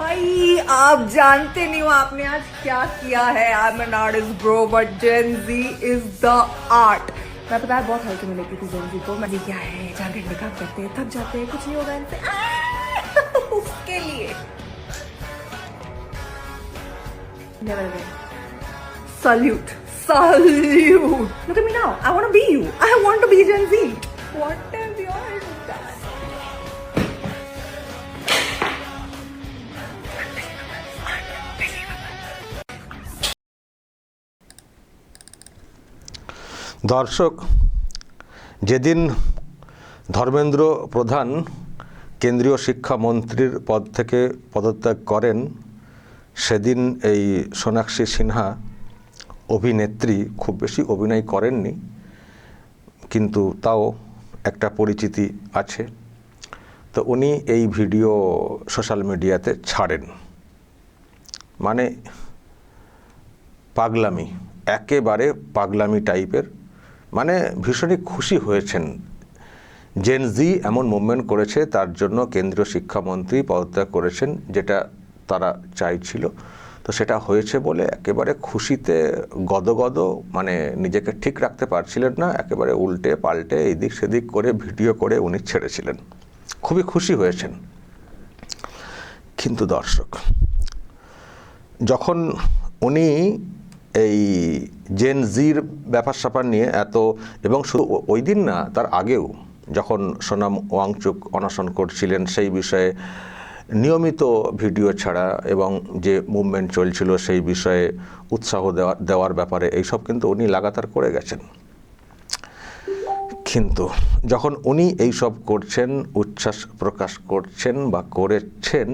भाई आप जानते नहीं हो आपने आज क्या किया है। I am an artist bro but Gen Z is the art. मैं पता है बहुत हल्के में लेती थी जेन जी को। मैं क्या है 4 घंटे काम करते हैं थक जाते हैं कुछ नहीं होगा इनसे उसके लिए never again. Salute salute. Look at me now. I want to be you. I want to be Gen Z. What is your দর্শক, যেদিন ধর্মেন্দ্র প্রধান কেন্দ্রীয় শিক্ষামন্ত্রীর পদ থেকে পদত্যাগ করেন সেদিন এই সোনাক্ষী সিনহা অভিনেত্রী খুব বেশি অভিনয় করেননি, কিন্তু তাও একটা পরিচিতি আছে। তো উনি এই ভিডিও সোশ্যাল মিডিয়াতে ছাড়েন, মানে পাগলামি, একেবারে পাগলামি টাইপের। মানে ভীষণই খুশি হয়েছেন। জেন জি এমন মুভমেন্ট করেছে, তার জন্য কেন্দ্রীয় শিক্ষামন্ত্রী পদত্যাগ করেছেন, যেটা তারা চাইছিল। তো সেটা হয়েছে বলে একেবারে খুশিতে গদগদ, মানে নিজেকে ঠিক রাখতে পারছিলেন না, একেবারে উল্টে পাল্টে এদিক সেদিক করে ভিডিও করে উনি ছেড়েছিলেন। খুবই খুশি হয়েছেন। কিন্তু দর্শক, যখন উনি এই জেন জির ব্যাপার স্যাপার নিয়ে এত, এবং শুধু ওই দিন না, তার আগেও যখন সোনাম ওয়াংচুক অনশন করছিলেন সেই বিষয়ে নিয়মিত ভিডিও ছাড়া এবং যে মুভমেন্ট চলছিল সেই বিষয়ে উৎসাহ দেওয়ার ব্যাপারে এইসব কিন্তু উনি লাগাতার করে গেছেন। কিন্তু যখন উনি এইসব করছেন, উচ্ছ্বাস প্রকাশ করছেন বা করেছেন,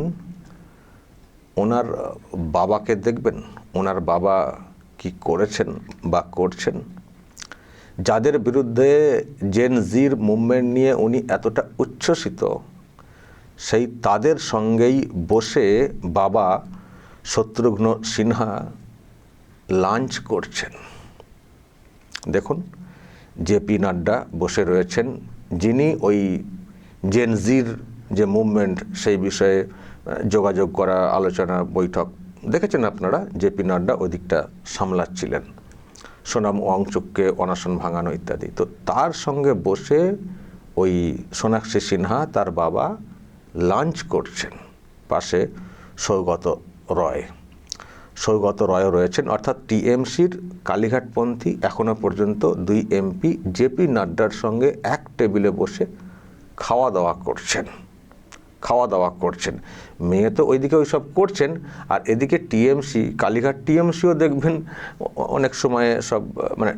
ওনার বাবাকে দেখবেন, ওনার বাবা কি করেছেন বা করছেন। যাদের বিরুদ্ধে জেন জির মুভমেন্ট নিয়ে উনি এতটা উচ্ছ্বসিত, সেই তাদের সঙ্গেই বসে বাবা শত্রুঘ্ন সিনহা লাঞ্চ করছেন। দেখুন, জেপি নাড্ডা বসে রয়েছেন, যিনি ওই জেন জির যে মুভমেন্ট সেই বিষয়ে যোগাযোগ করা, আলোচনা, বৈঠক দেখেছেন আপনারা। জেপি নাড্ডা ওই দিকটা সামলাচ্ছিলেন, সোনাম ওয়াংচুককে অনশন ভাঙানো ইত্যাদি। তো তার সঙ্গে বসে ওই সোনাক্ষী সিনহা তার বাবা লাঞ্চ করছেন। পাশে সৌগত রয়ও রয়েছেন, অর্থাৎ টিএমসির কালীঘাটপন্থী এখনও পর্যন্ত 2 এমপি জেপি নাড্ডার সঙ্গে এক টেবিলে বসে খাওয়া দাওয়া করছেন। মেয়ে তো ওইদিকে ওই সব করছেন, আর এদিকে টিএমসি, কালীঘাট টিএমসিও দেখবেন অনেক সময়ে সব, মানে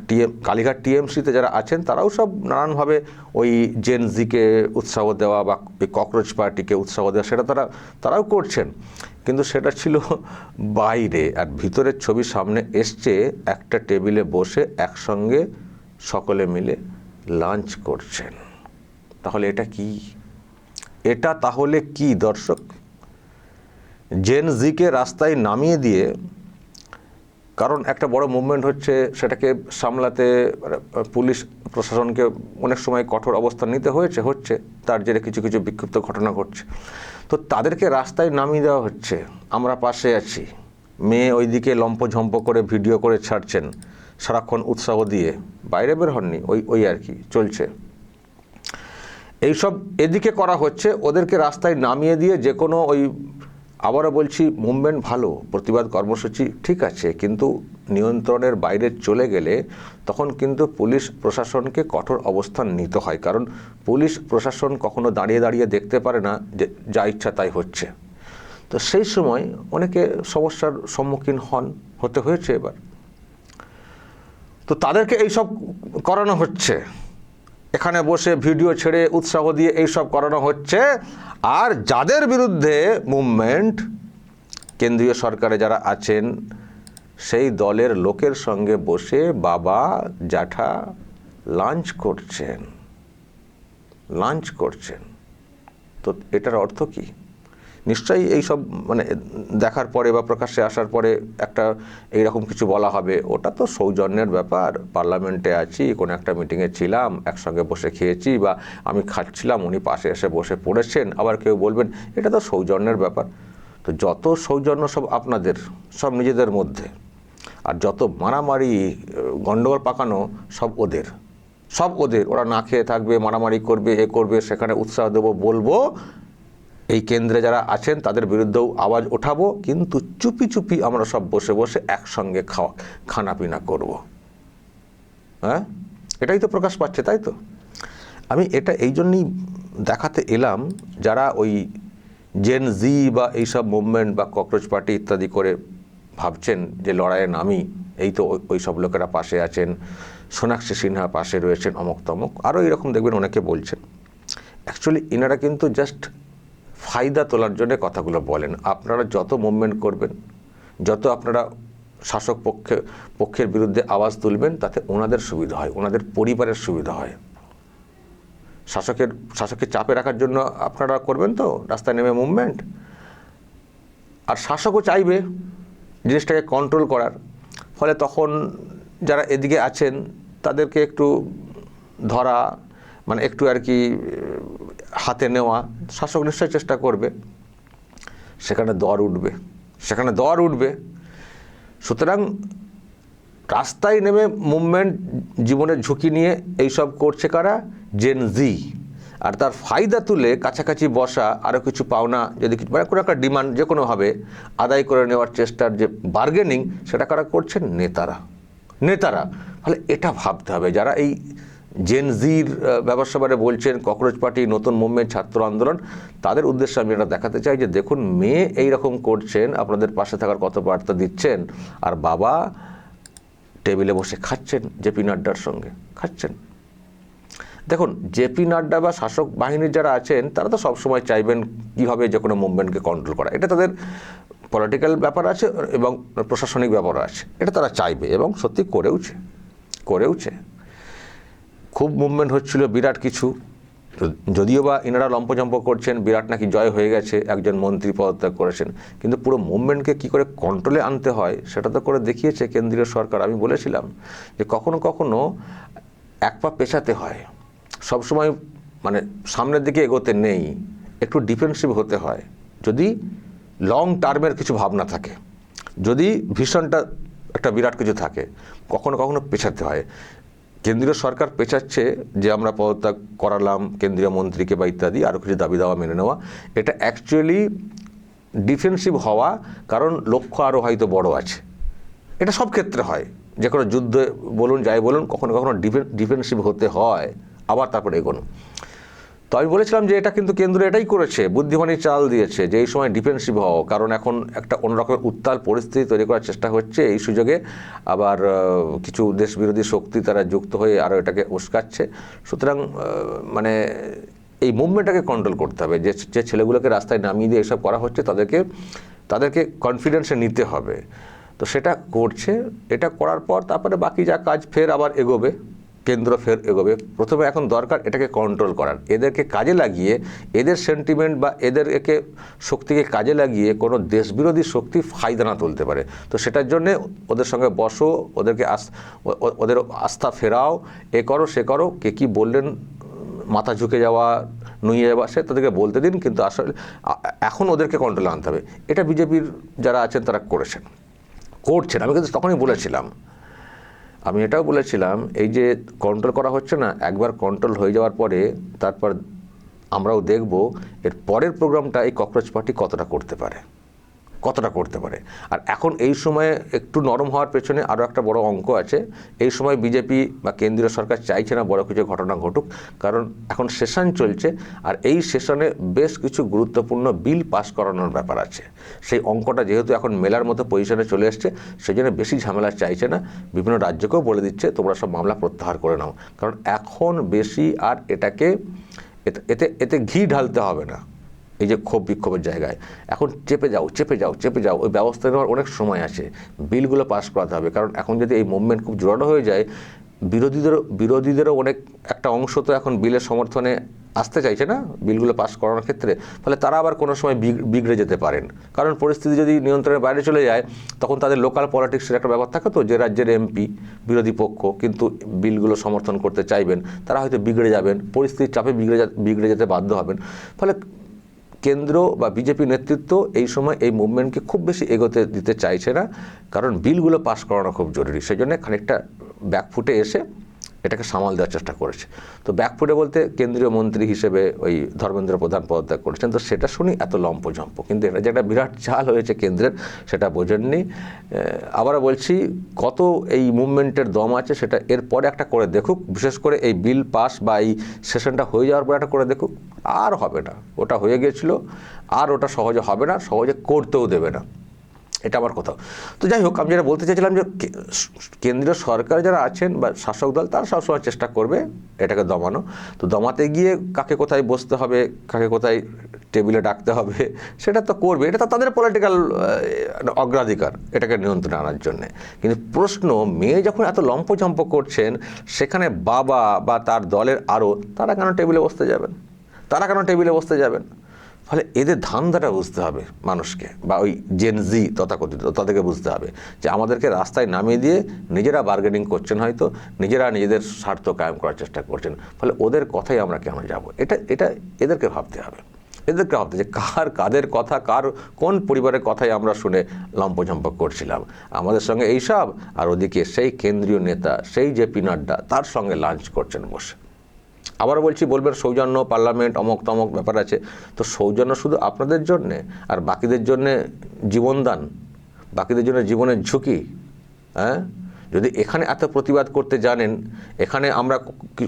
কালীঘাট টিএমসিতে যারা আছেন তারাও সব নানানভাবে ওই জেন জিকে উৎসাহ দেওয়া বা ওই ককরোচ পার্টিকে উৎসাহ দেওয়া, সেটা তারাও করছেন। কিন্তু সেটা ছিল বাইরে, আর ভিতরের ছবি সামনে এসছে, একটা টেবিলে বসে একসঙ্গে সকলে মিলে লাঞ্চ করছেন। তাহলে এটা তাহলে কি দর্শক? জেন জিকে রাস্তায় নামিয়ে দিয়ে, কারণ একটা বড় মুভমেন্ট হচ্ছে, সেটাকে সামলাতে পুলিশ প্রশাসনকে অনেক সময় কঠোর অবস্থান নিতে হচ্ছে, তার জেরে কিছু কিছু বিক্ষিপ্ত ঘটনা ঘটছে। তো তাদেরকে রাস্তায় নামিয়ে দেওয়া হচ্ছে, আমরা পাশে আছি। মেয়ে ওইদিকে লম্পঝম্প করে ভিডিও করে ছাড়ছেন, সারাক্ষণ উৎসাহ দিয়ে, বাইরে বের হননি, ওই আর কি চলছে। এইসব এদিকে করা হচ্ছে, ওদেরকে রাস্তায় নামিয়ে দিয়ে যে কোনো ওই, আবারও বলছি, মুভমেন্ট ভালো, প্রতিবাদ কর্মসূচি ঠিক আছে, কিন্তু নিয়ন্ত্রণের বাইরে চলে গেলে তখন কিন্তু পুলিশ প্রশাসনকে কঠোর অবস্থান নিতে হয়। কারণ পুলিশ প্রশাসন কখনো দাঁড়িয়ে দাঁড়িয়ে দেখতে পারে না যে যা ইচ্ছা তাই হচ্ছে। তো সেই সময় অনেকে সমস্যার সম্মুখীন হতে হয়েছে এবার। তো তাদেরকে এইসব করানো হচ্ছে, এখানে বসে ভিডিও ছেড়ে উৎসাহ দিয়ে এইসব করানো হচ্ছে। আর যাদের বিরুদ্ধে মুভমেন্ট, কেন্দ্রীয় সরকারে যারা আছেন, সেই দলের লোকের সঙ্গে বসে বাবা জ্যাঠা লাঞ্চ করছেন। তো এটার অর্থ কি? নিশ্চয়ই এইসব মানে দেখার পরে বা প্রকাশ্যে আসার পরে একটা এইরকম কিছু বলা হবে, ওটা তো সৌজন্যের ব্যাপার। পার্লামেন্টে আছি, কোনো একটা মিটিংয়ে ছিলাম, একসঙ্গে বসে খেয়েছি, বা আমি খাচ্ছিলাম, উনি পাশে এসে বসে পড়েছেন, আবার কেউ বলবেন এটা তো সৌজন্যের ব্যাপার। তো যত সৌজন্য সব আপনাদের, সব নিজেদের মধ্যে, আর যত মারামারি গণ্ডগোল পাকানো সব ওদের, সব ওদের। ওরা না খেয়ে থাকবে, মারামারি করবে, এ করবে, সেখানে উৎসাহ দেবো, বলবো। এই কেন্দ্রে যারা আছেন তাদের বিরুদ্ধেও আওয়াজ ওঠাবো, কিন্তু চুপি চুপি আমরা সব বসে বসে একসঙ্গে খানাপিনা করব। হ্যাঁ, এটাই তো প্রকাশ পাচ্ছে, তাই তো? আমি এটা এই জন্যই দেখাতে এলাম, যারা ওই জেন জি বা এইসব মুভমেন্ট বা ককরোচ পার্টি ইত্যাদি করে ভাবছেন যে লড়াইয়ে নামি, এই তো ওই সব লোকেরা পাশে আছেন, সোনাক্ষী সিনহা পাশে রয়েছেন, অমুক তমুক, আরও এরকম দেখবেন অনেকে বলছেন। অ্যাকচুয়ালি এনারা কিন্তু জাস্ট ফায়দা তোলার জন্য কথাগুলো বলেন। আপনারা যত মুভমেন্ট করবেন, যত আপনারা শাসক পক্ষের বিরুদ্ধে আওয়াজ তুলবেন, তাতে ওনাদের সুবিধা হয়, ওনাদের পরিবারের সুবিধা হয়। শাসককে চাপে রাখার জন্য আপনারা করবেন তো রাস্তায় নেমে মুভমেন্ট, আর শাসকও চাইবে জিনিসটাকে কন্ট্রোল করার। ফলে তখন যারা এদিকে আছেন তাদেরকে একটু ধরা, মানে একটু আর কি হাতে নেওয়া, শাসক নিশ্চয়ই চেষ্টা করবে, সেখানে দর উঠবে। সুতরাং রাস্তায় নেমে মুভমেন্ট, জীবনের ঝুঁকি নিয়ে এইসব করছে কারা? জেন জি। আর তার ফায়দা তুলে কাছাকাছি বসা, আরও কিছু পাওনা, যদি কিছু মানে কোনো একটা ডিমান্ড যে কোনোভাবে আদায় করে নেওয়ার চেষ্টার যে বার্গেনিং, সেটা কারা করছেন? নেতারা। ফলে এটা ভাবতে হবে, যারা এই জেন জির ব্যবসাবারে বলছেন, ককরোচ পার্টি, নতুন মুভমেন্ট, ছাত্র আন্দোলন, তাদের উদ্দেশ্যে আমি এটা দেখাতে চাই যে দেখুন, মেয়ে এইরকম করছেন, আপনাদের পাশে থাকার কত বার্তা দিচ্ছেন, আর বাবা টেবিলে বসে খাচ্ছেন, জেপি নাড্ডার সঙ্গে খাচ্ছেন। দেখুন, জেপি নাড্ডা বা শাসক বাহিনীর যারা আছেন, তারা তো সবসময় চাইবেন কীভাবে যে কোনো মুভমেন্টকে কন্ট্রোল করা। এটা তাদের পলিটিক্যাল ব্যাপার আছে এবং প্রশাসনিক ব্যাপার আছে, এটা তারা চাইবে এবং সত্যি করেওছে। খুব মুভমেন্ট হচ্ছিল, বিরাট কিছু, যদিও বা এনারা লম্পজম্প করছেন, বিরাট নাকি জয় হয়ে গেছে, একজন মন্ত্রী পদত্যাগ করেছেন, কিন্তু পুরো মুভমেন্টকে কী করে কন্ট্রোলে আনতে হয় সেটা তো করে দেখিয়েছে কেন্দ্রীয় সরকার। আমি বলেছিলাম যে কখনো কখনো এক পা পেছাতে হয়, সবসময় মানে সামনের দিকে এগোতে নেই, একটু ডিফেন্সিভ হতে হয়। যদি লং টার্মের কিছু ভাবনা থাকে, যদি ভীষণটা একটা বিরাট কিছু থাকে, কখনো কখনো পেছাতে হয়। কেন্দ্রীয় সরকার পেছাচ্ছে যে আমরা পদত্যাগ করালাম কেন্দ্রীয় মন্ত্রীকে বা ইত্যাদি, আরও কিছু দাবি দাওয়া মেনে নেওয়া, এটা অ্যাকচুয়ালি ডিফেন্সিভ হওয়া, কারণ লক্ষ্য আরও হয়তো বড় আছে। এটা সব ক্ষেত্রে হয়, যে কোনো যুদ্ধে বলুন, যাই বলুন, কখনো কখনো ডিফেন্সিভ হতে হয়, আবার তারপরে এগোনো। তো আমি বলেছিলাম যে এটা কিন্তু কেন্দ্র এটাই করেছে, বুদ্ধিমানী চাল দিয়েছে যে এই সময় ডিফেন্সিভ হও, কারণ এখন একটা অন্যরকমের উত্তাল পরিস্থিতি তৈরি করার চেষ্টা হচ্ছে। এই সুযোগে আবার কিছু দেশ বিরোধী শক্তি তারা যুক্ত হয়ে আরও এটাকে উস্কাচ্ছে। সুতরাং মানে এই মুভমেন্টটাকে কন্ট্রোল করতে হবে। যে ছেলেগুলোকে রাস্তায় নামিয়ে দিয়ে এসব করা হচ্ছে, তাদেরকে কনফিডেন্সে নিতে হবে। তো সেটা করছে। এটা করার পর তারপরে বাকি যা কাজ ফের আবার এগোবে, কেন্দ্র ফের এগোবে। প্রথমে এখন দরকার এটাকে কন্ট্রোল করার, এদেরকে কাজে লাগিয়ে, এদের সেন্টিমেন্ট বা এদেরকে শক্তিকে কাজে লাগিয়ে কোনো দেশবিরোধী শক্তি ফায়দা না তুলতে পারে। তো সেটার জন্যে ওদের সঙ্গে বসো, ওদের আস্থা ফেরাও, এ করো সে করো। কে কী বললেন, মাথা ঝুঁকে যাওয়া, নুয়ে যাওয়া, সে তাদেরকে বলতে দিন, কিন্তু আসলে এখন ওদেরকে কন্ট্রোলে আনতে হবে। এটা বিজেপির যারা আছেন তারা করছেন। আমি কিন্তু তখনই বলেছিলাম, আমি এটাও বলেছিলাম, এই যে কন্ট্রোল করা হচ্ছে না, একবার কন্ট্রোল হয়ে যাওয়ার পরে তারপর আমরাও দেখব এর পরের প্রোগ্রামটা এই ককরোচ পার্টি কতটা করতে পারে। আর এখন এই সময়ে একটু নরম হওয়ার পেছনে আরও একটা বড় অঙ্ক আছে। এই সময় বিজেপি বা কেন্দ্রীয় সরকার চাইছে না বড় কিছু ঘটনা ঘটুক, কারণ এখন সেশন চলছে, আর এই সেশনে বেশ কিছু গুরুত্বপূর্ণ বিল পাস করানোর ব্যাপার আছে। সেই অঙ্কটা যেহেতু এখন মেলার মতো পজিশনে চলে এসছে, সেই জন্য বেশি ঝামেলা চাইছে না। বিভিন্ন রাজ্যকেও বলে দিচ্ছে তোমরা সব মামলা প্রত্যাহার করে নাও, কারণ এখন বেশি আর এতে ঘি ঢালতে হবে না। এই যে ক্ষোভ বিক্ষোভের জায়গায় এখন চেপে যাও, ওই ব্যবস্থা নেওয়ার অনেক সময় আছে। বিলগুলো পাস করাতে হবে, কারণ এখন যদি এই মুভমেন্ট খুব জোরালো হয়ে যায়, বিরোধীদেরও অনেক একটা অংশ তো এখন বিলের সমর্থনে আসতে চাইছে না বিলগুলো পাস করানোর ক্ষেত্রে। ফলে তারা আবার কোনো সময় বিগড়ে যেতে পারেন, কারণ পরিস্থিতি যদি নিয়ন্ত্রণের বাইরে চলে যায়, তখন তাদের লোকাল পলিটিক্সের একটা ব্যাপার থাকে তো, যে রাজ্যের এমপি বিরোধী পক্ষ কিন্তু বিলগুলো সমর্থন করতে চাইবেন, তারা হয়তো বিগড়ে যাবেন, পরিস্থিতির চাপে বিগড়ে যেতে বাধ্য হবেন। ফলে কেন্দ্র বা বিজেপি নেতৃত্ব এই সময় এই মুভমেন্টকে খুব বেশি এগোতে দিতে চাইছে না, কারণ বিলগুলো পাস করানো খুব জরুরি। সেই জন্য খানিকটা ব্যাকফুটে এসে এটাকে সামাল দেওয়ার চেষ্টা করেছে। তো ব্যাকফুটে বলতে কেন্দ্রীয় মন্ত্রী হিসেবে ওই ধর্মেন্দ্র প্রধান পদত্যাগ করেছেন। তো সেটা শুনি এত লম্পঝম্প, কিন্তু এটা যে একটা বিরাট চাল হয়েছে কেন্দ্রের সেটা বোঝেননি। আবারও বলছি, কত এই মুভমেন্টের দম আছে সেটা এরপরে একটা করে দেখুক, বিশেষ করে এই বিল পাস বা এই সেশনটা হয়ে যাওয়ার পর একটা করে দেখুক। আর হবে না, ওটা হয়ে গেছিলো, আর ওটা সহজে হবে না, সহজে করতেও দেবে না, এটা আমার কথা। তো যাই হোক, আমি যেটা বলতে চাইছিলাম যে কেন্দ্রীয় সরকার যারা আছেন বা শাসক দল তারা সবসময় চেষ্টা করবে এটাকে দমানো। তো দমাতে গিয়ে কাকে কোথায় বসতে হবে, কাকে কোথায় টেবিলে ডাকতে হবে সেটা তো করবে, এটা তো তাদের পলিটিক্যাল অগ্রাধিকার এটাকে নিয়ন্ত্রণে আনার জন্যে। কিন্তু প্রশ্ন, মেয়ে যখন এত লম্পঝম্প করছেন সেখানে বাবা বা তার দলের আরও তারা কেন টেবিলে বসতে যাবেন? ফলে এদের ধান্দাটা বুঝতে হবে মানুষকে, বা ওই জেনজি তথাকথিত তাদেরকে বুঝতে হবে যে আমাদেরকে রাস্তায় নামিয়ে দিয়ে নিজেরা বার্গেনিং করছেন, হয়তো নিজেরা নিজেদের স্বার্থ কায়েম করার চেষ্টা করছেন। ফলে ওদের কথাই আমরা কেন যাব, এটা এদেরকে ভাবতে হবে। যে কাদের কথা, কোন পরিবারের কথাই আমরা শুনে লম্পঝম্প করছিলাম আমাদের সঙ্গে এইসব, আর ওদিকে সেই কেন্দ্রীয় নেতা, সেই জেপি নাড্ডা তার সঙ্গে লাঞ্চ করছেন বসে। আবার বলছি, বলবেন সৌজন্য, পার্লামেন্ট, অমক তমক ব্যাপার আছে। তো সৌজন্য শুধু আপনাদের জন্যে, আর বাকিদের জন্যে জীবনদান, বাকিদের জন্য জীবনের ঝুঁকি। হ্যাঁ, যদি এখানে এত প্রতিবাদ করতে জানেন, এখানে আমরা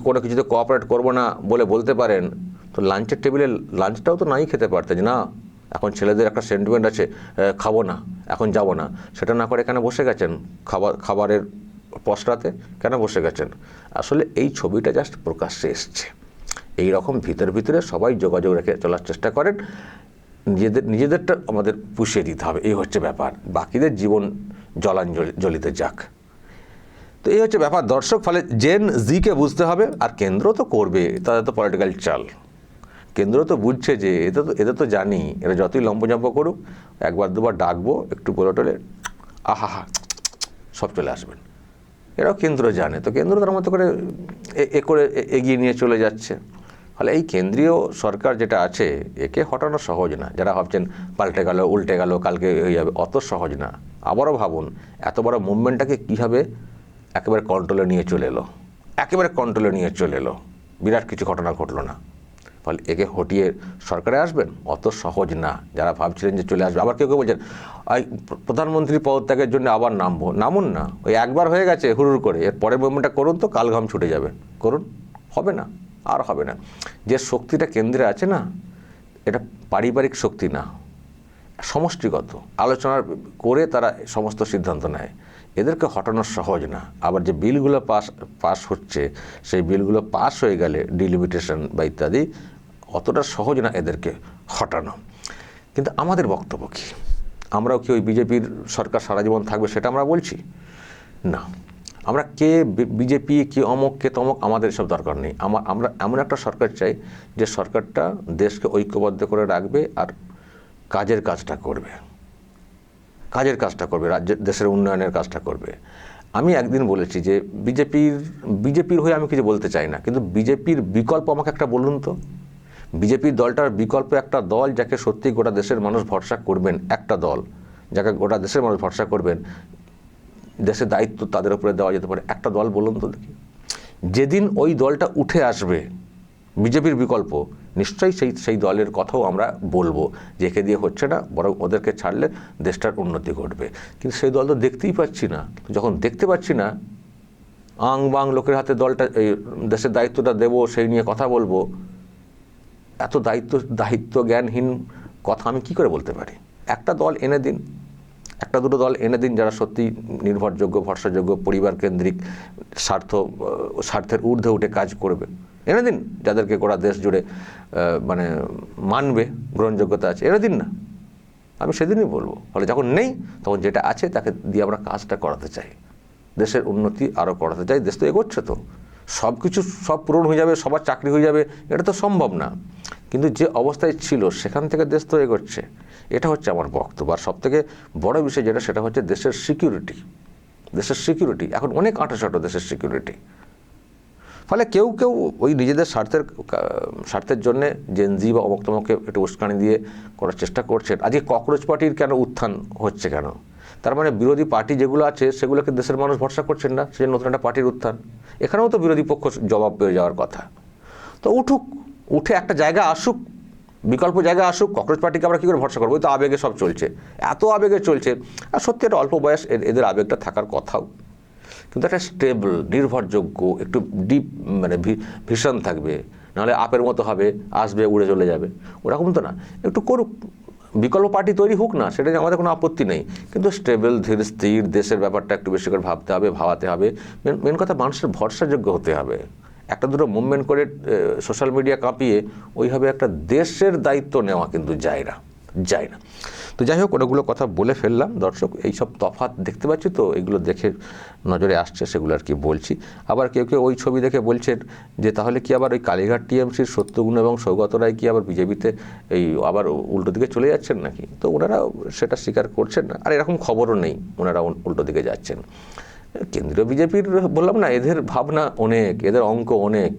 কোনো কিছুতে কোঅপারেট করবো না বলতে পারেন, তো লাঞ্চের টেবিলে লাঞ্চটাও তো নাই খেতে পারতেন। না, এখন ছেলেদের একটা সেন্টিমেন্ট আছে, খাবো না, এখন যাব না, সেটা না করে এখানে বসে গেছেন খাবারের পসরাতে কেন বসে গেছেন? আসলে এই ছবিটা জাস্ট প্রকাশ্যে এসছে। এই রকম ভিতরে সবাই যোগাযোগ রেখে চলার চেষ্টা করেন, নিজেদেরটা আমাদের পুষিয়ে দিতে হবে, এই হচ্ছে ব্যাপার। বাকিদের জীবন জ্বলিতে যাক, তো এই হচ্ছে ব্যাপার দর্শক। ফলে জেন জিকে বুঝতে হবে, আর কেন্দ্র তো করবে, তাদের তো পলিটিক্যাল চাল। কেন্দ্র তো বুঝছে যে এদের তো জানি, এরা যতই লম্পজম্প করুক, একবার দুবার ডাকবো, একটু বলে টলে আহা সব চলে আসবেন, এরাও কেন্দ্র জানে। তো কেন্দ্র তার মতো করে এগিয়ে নিয়ে চলে যাচ্ছে। ফলে এই কেন্দ্রীয় সরকার যেটা আছে, একে হটানো সহজ না। যারা ভাবছেন পাল্টে গেল, উল্টে গেল, কালকে হয়ে যাবে, অত সহজ না। আবারও ভাবুন, এত বড় মুভমেন্টটাকে কীভাবে একেবারে কন্ট্রোলে নিয়ে চলে এলো, বিরাট কিছু ঘটনা ঘটলো না। ফলে একে হটিয়ে সরকারে আসবেন, অত সহজ না। যারা ভাবছিলেন যে চলে আসবে, আবার কেউ বলছেন প্রধানমন্ত্রী পদত্যাগের জন্য আবার নামুন না, ওই একবার হয়ে গেছে হুড়ুর করে, এর পরের মুভমেন্টটা করুন, তো কালঘাম ছুটে যাবে, করুন, হবে না, আর হবে না। যে শক্তিটা কেন্দ্রে আছে না, এটা পারিবারিক শক্তি না, সমষ্টিগত আলোচনা করে তারা সমস্ত সিদ্ধান্ত নেয়। এদেরকে হটানো সহজ না। আবার যে বিলগুলো পাস হচ্ছে, সেই বিলগুলো পাস হয়ে গেলে ডিলিমিটেশন বা ইত্যাদি, অতটা সহজ না এদেরকে হটানো। কিন্তু আমাদের বক্তব্য কী? আমরাও কি ওই বিজেপির সরকার সারা জীবন থাকবে সেটা আমরা বলছি না। আমরা কে বিজেপি, কে অমক, কে তমক, আমাদের এসব দরকার নেই। আমরা এমন একটা সরকার চাই যে সরকারটা দেশকে ঐক্যবদ্ধ করে রাখবে আর কাজের কাজটা করবে, দেশের উন্নয়নের কাজটা করবে। আমি একদিন বলেছি যে বিজেপির হয়ে আমি কিছু বলতে চাই না, কিন্তু বিজেপির বিকল্প আমাকে একটা বলুন তো। বিজেপির দলটার বিকল্প একটা দল যাকে সত্যি গোটা দেশের মানুষ ভরসা করবেন, একটা দল যাকে গোটা দেশের মানুষ ভরসা করবেন, দেশের দায়িত্ব তাদের উপরে দেওয়া যেতে পারে, একটা দল বলুন তো দেখি। যেদিন ওই দলটা উঠে আসবে বিজেপির বিকল্প, নিশ্চয়ই সেই দলের কথাও আমরা বলবো যে একে দিয়ে হচ্ছে না, বরং ওদেরকে ছাড়লে দেশটার উন্নতি ঘটবে। কিন্তু সেই দল তো দেখতেই পাচ্ছি না। যখন দেখতে পাচ্ছি না, আং বাং লোকের হাতে দলটা, এই দেশের দায়িত্বটা দেবো, সেই নিয়ে কথা বলবো, এত দায়িত্ব জ্ঞানহীন কথা আমি কি করে বলতে পারি? একটা দল এনে দিন, একটা দুটো দল এনে দিন যারা সত্যি নির্ভরযোগ্য, ভরসাযোগ্য, পরিবার কেন্দ্রিক, স্বার্থের ঊর্ধ্বে উঠে কাজ করবে, এনে দিন, যাদেরকে গোটা দেশ জুড়ে মানবে, গ্রহণযোগ্যতা আছে, এনে দিন না, আমি সেদিনই বলবো। ফলে যখন নেই, তখন যেটা আছে তাকে দিয়ে আমরা কাজটা করাতে চাই, দেশের উন্নতি আরও করাতে চাই। দেশ তো এগোচ্ছে, তো সব পূরণ হয়ে যাবে, সবার চাকরি হয়ে যাবে, এটা তো সম্ভব না। কিন্তু যে অবস্থায় ছিল সেখান থেকে দেশ তো এগোচ্ছে, এটা হচ্ছে আমার বক্তব্য। আর সবথেকে বড় বিষয় যেটা, সেটা হচ্ছে দেশের সিকিউরিটি। এখন অনেক আঁটাসাঁটো দেশের সিকিউরিটি। ফলে কেউ কেউ ওই নিজেদের স্বার্থের জন্যে জেনজি বা অমুক-তমুককে একটু উস্কানি দিয়ে করার চেষ্টা করছেন। আজকে ককরোচ পার্টির কেন উত্থান হচ্ছে কেন? তার মানে বিরোধী পার্টি যেগুলো আছে সেগুলোকে দেশের মানুষ ভরসা করছেন না, সেই নতুন একটা পার্টির উত্থান। এখানেও তো বিরোধী পক্ষ জবাব পেয়ে যাওয়ার কথা। তো উঠুক, উঠে একটা জায়গা আসুক, বিকল্প জায়গা আসুক। ককরোচ পার্টিকে আমরা কী করে ভরসা করবো? ওই তো আবেগে সব চলছে, এত আবেগে চলছে। আর সত্যি একটা অল্প বয়স, এদের আবেগটা থাকার কথাও, কিন্তু একটা স্টেবল, নির্ভরযোগ্য, একটু ডিপ মানে ভীষণ থাকবে, নাহলে আপের মতো হবে, আসবে উড়ে চলে যাবে, ওরকম তো না। একটু করুক, বিকল্প পার্টি তৈরি হোক না, সেটা নিয়ে আমাদের কোনো আপত্তি নেই, কিন্তু স্টেবল, ধীর স্থির, দেশের ব্যাপারটা একটু বেশি করে ভাবতে হবে, ভাবাতে হবে। মেন কথা মানুষের ভরসাযোগ্য হতে হবে। একটা দুটো মুভমেন্ট করে সোশ্যাল মিডিয়া কাঁপিয়ে ওইভাবে একটা দেশের দায়িত্ব নেওয়া কিন্তু যায় না। তো যাই হোক, ওগুলো কথা বলে ফেললাম। দর্শক, এইসব তফাৎ দেখতে পাচ্ছি তো, এগুলো দেখে নজরে আসছে, সেগুলো আর কি বলছি। আবার কেউ কেউ ওই ছবি দেখে বলছেন যে তাহলে কি আবার ওই কালীঘাট টিএমসির সত্যগুণ এবং সৌগত রায় কি আবার বিজেপিতে এই আবার উল্টো দিকে চলে যাচ্ছেন নাকি? তো ওনারা সেটা স্বীকার করছেন না, আর এরকম খবরও নেই ওনারা উল্টো দিকে যাচ্ছেন। কেন্দ্রীয় বিজেপির বললাম না, এদের ভাবনা অনেক, এদের অঙ্ক অনেক,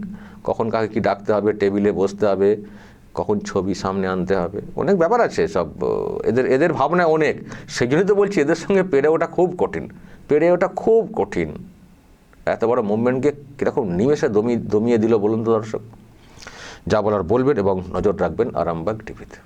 কখন কাকে কি ডাকতে হবে, টেবিলে বসতে হবে, কখন ছবি সামনে আনতে হবে, অনেক ব্যাপার আছে সব। এদের ভাবনা অনেক। সেই জন্যই তো বলছি এদের সঙ্গে পেরে ওঠা খুব কঠিন। এত বড় মুভমেন্টকে কীরকম নিমেষে দমিয়ে দিল বলুন তো দর্শক। যা বলার বলবেন এবং নজর রাখবেন আরামবাগ টিভিতে।